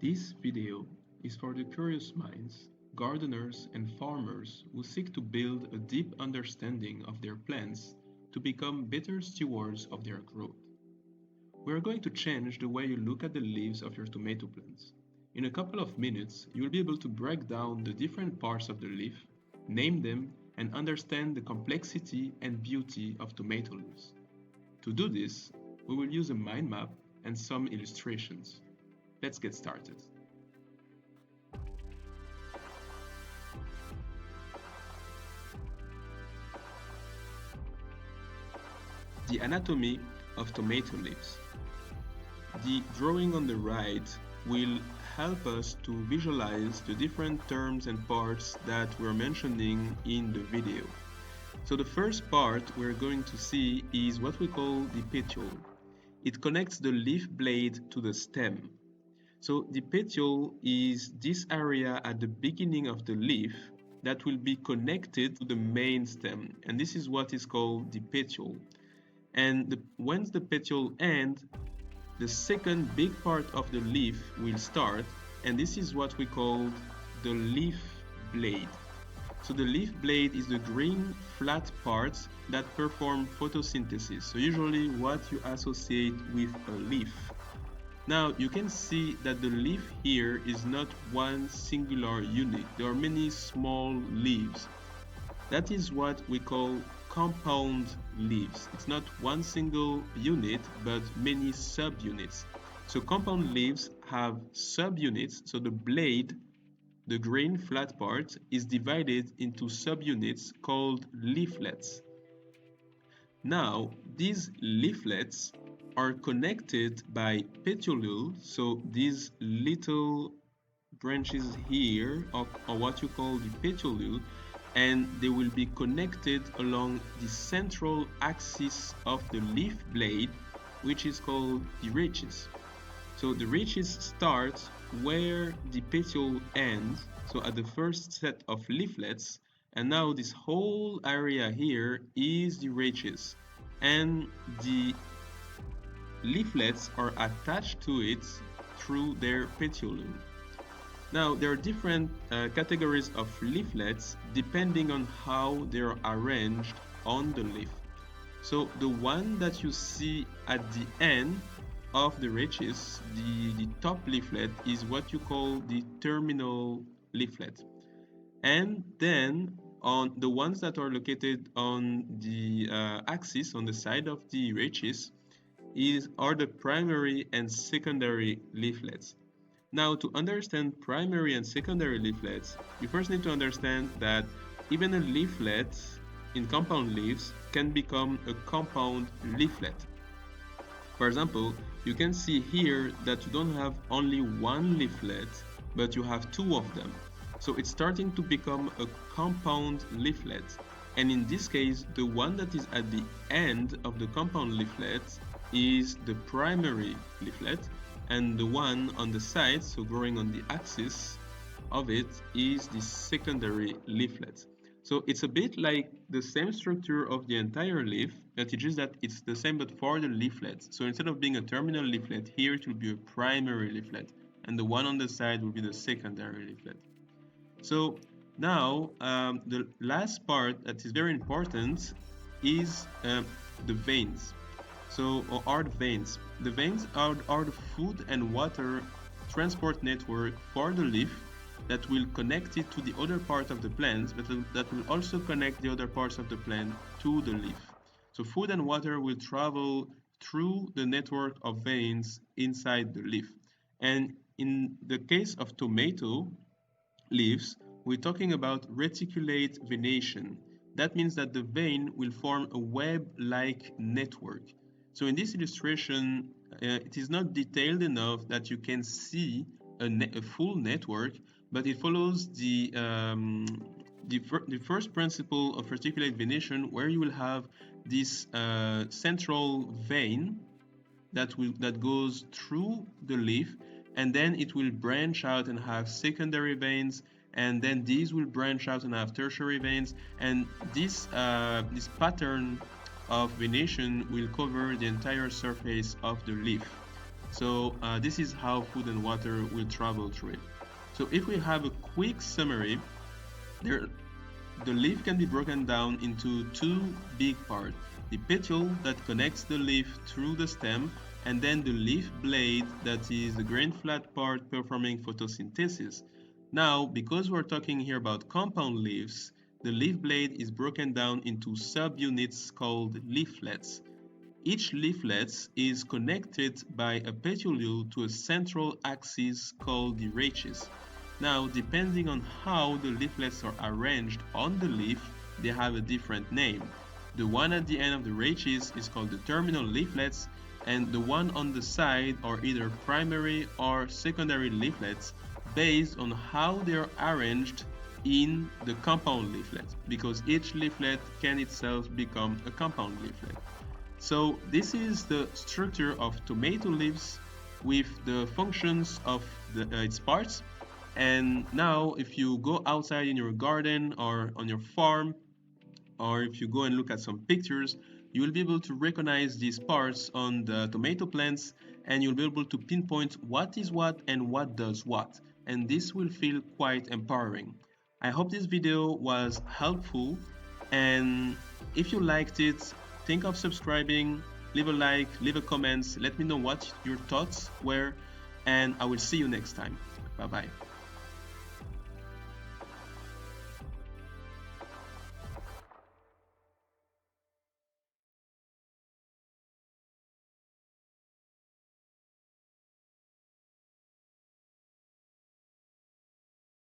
This video is for the curious minds, gardeners and farmers who seek to build a deep understanding of their plants to become better stewards of their growth. We are going to change the way you look at the leaves of your tomato plants. In a couple of minutes, you will be able to break down the different parts of the leaf, name them, and understand the complexity and beauty of tomato leaves. To do this, we will use a mind map and some illustrations. Let's get started. The anatomy of tomato leaves. The drawing on the right will help us to visualize the different terms and parts that we're mentioning in the video. So the first part we're going to see is what we call the petiole. It connects the leaf blade to the stem. So the petiole is this area at the beginning of the leaf that will be connected to the main stem, and this is what is called the petiole. And once the petiole ends, the second big part of the leaf will start, and this is what we call the leaf blade. So the leaf blade is the green flat parts that perform photosynthesis. So usually what you associate with a leaf. Now you can see that the leaf here is not one singular unit. There are many small leaves. That is what we call compound leaves. It's not one single unit, but many subunits. So compound leaves have subunits, so the blade, the green flat part, is divided into subunits called leaflets. Now, these leaflets are connected by petiole, so these little branches here are what you call the petiole, and they will be connected along the central axis of the leaf blade, which is called the rachis. So the rachis starts where the petiole ends, so at the first set of leaflets, and now this whole area here is the rachis, and the leaflets are attached to it through their petiole. Now, there are different categories of leaflets depending on how they are arranged on the leaf. So the one that you see at the end of the rachis, the top leaflet, is what you call the terminal leaflet. And then on the ones that are located on the axis, on the side of the rachis, are the primary and secondary leaflets. Now, to understand primary and secondary leaflets, you first need to understand that even a leaflet in compound leaves can become a compound leaflet. For example, you can see here that you don't have only one leaflet, but you have two of them. So it's starting to become a compound leaflet. And in this case, the one that is at the end of the compound leaflet is the primary leaflet, and the one on the side, so growing on the axis of it, is the secondary leaflet. So it's a bit like the same structure of the entire leaf, but it's just that it's the same but for the leaflets. So instead of being a terminal leaflet, here it will be a primary leaflet, and the one on the side will be the secondary leaflet. So now the last part that is very important is the veins. So, or are the veins? The veins are the food and water transport network for the leaf that will connect it to the other part of the plant, but that will also connect the other parts of the plant to the leaf. So food and water will travel through the network of veins inside the leaf. And in the case of tomato leaves, we're talking about reticulate venation. That means that the vein will form a web-like network. So in this illustration, it is not detailed enough that you can see a full network, but it follows the first principle of reticulate venation, where you will have this central vein that goes through the leaf, and then it will branch out and have secondary veins, and then these will branch out and have tertiary veins, and this pattern of venation will cover the entire surface of the leaf. So this is how food and water will travel through it. So if we have a quick summary, there, the leaf can be broken down into two big parts. The petiole that connects the leaf through the stem, and then the leaf blade that is the grain flat part performing photosynthesis. Now, because we're talking here about compound leaves, the leaf blade is broken down into subunits called leaflets. Each leaflet is connected by a petiole to a central axis called the rachis. Now, depending on how the leaflets are arranged on the leaf, they have a different name. The one at the end of the rachis is called the terminal leaflets, and the one on the side are either primary or secondary leaflets based on how they are arranged in the compound leaflet, because each leaflet can itself become a compound leaflet. So this is the structure of tomato leaves with the functions of its parts. And now if you go outside in your garden or on your farm, or if you go and look at some pictures, you will be able to recognize these parts on the tomato plants, and you'll be able to pinpoint what is what and what does what. And this will feel quite empowering. I hope this video was helpful, and if you liked it, think of subscribing, leave a like, leave a comment, let me know what your thoughts were, and I will see you next time. Bye bye.